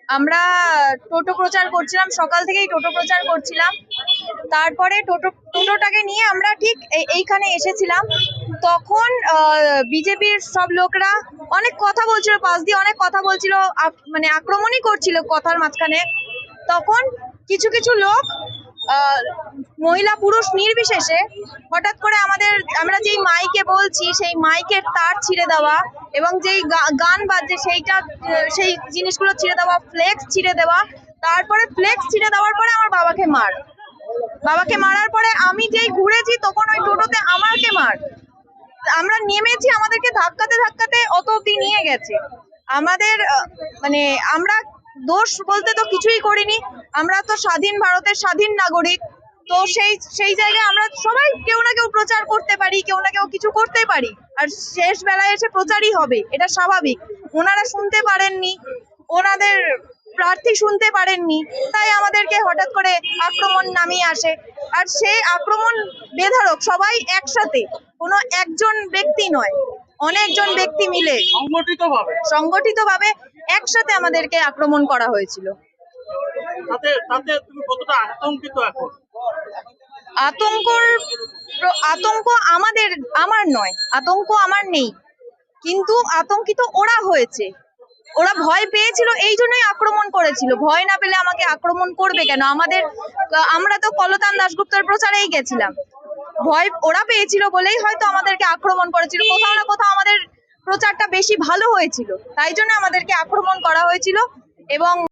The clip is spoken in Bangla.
আমরা টোটো প্রচার করছিলাম, সকাল থেকেই টোটো প্রচার করছিলাম। তারপরে টোটোটাকে নিয়ে আমরা ঠিক এইখানে এসেছিলাম। তখন বিজেপির সব লোকরা অনেক কথা বলছিল, পাশ দিয়ে অনেক কথা বলছিল, মানে আক্রমণই করছিল কথার মাঝখানে। তখন কিছু কিছু লোক মহিলা পুরুষ নির্বিশেষে হঠাৎ করে আমরা যেই মাইকে বলছি সেই মাইকের তার ছিঁড়ে দেওয়া এবং যেই গান বাজছে সেই জিনিসগুলো ছিঁড়ে দেওয়া, ফ্লেক্স ছিঁড়ে দেওয়া। তারপরে ফ্লেক্স ছিঁড়ে দেওয়ার পরে আমার বাবাকে মারার পরে আমি যেই ঘুরেছি তখন ওই টোটোতে আমাকে মার। আমরা নেমেছি, আমাদেরকে ধাক্কাতে ধাক্কাতে অত অব্দি নিয়ে গেছে। আমাদের মানে আমরা দোষ বলতে তো কিছুই করিনি, আমরা তো স্বাধীন ভারতের স্বাধীন নাগরিক। তো সেই জায়গায় আমরা সবাই কেউ না কেউ প্রচার করতে পারি, কেউ না কেউ কিছু করতে পারি, আর শেষ বেলায় এসে প্রচারই হবে, এটা স্বাভাবিক। ওনারা শুনতে পারেননি, ওনাদের প্রার্থী শুনতে পারেননি, তাই আমাদেরকে হঠাৎ করে আক্রমণ নামিয়ে আসে। আর সেই আক্রমণ বেধড়ক, সবাই একসাথে, কোনো একজন ব্যক্তি নয়, অনেকজন ব্যক্তি মিলে সংগঠিতভাবে একসাথে আমাদেরকে আক্রমণ করা হয়েছিল। তাতে তুমি কতটা আতঙ্কিত এখন? আতঙ্ক আমার নয়, আতঙ্ক আমার নেই, কিন্তু আতঙ্কিত ওরা হয়েছে। ওরা ভয় পেয়েছিল, এই জন্যই আক্রমণ করেছিল। ভয় না পেলে আমাকে আক্রমণ করবে কেন? আমরা তো কলতান দাশগুপ্তর প্রচারেই গেছিলাম। ভয় ওরা পেয়েছিল বলেই হয়তো আমাদেরকে আক্রমণ করেছিল। কোথাও না কোথাও আমাদের প্রচারটা বেশি ভালো হয়েছিল, তাই জন্য আমাদেরকে আক্রমণ করা হয়েছিল। এবং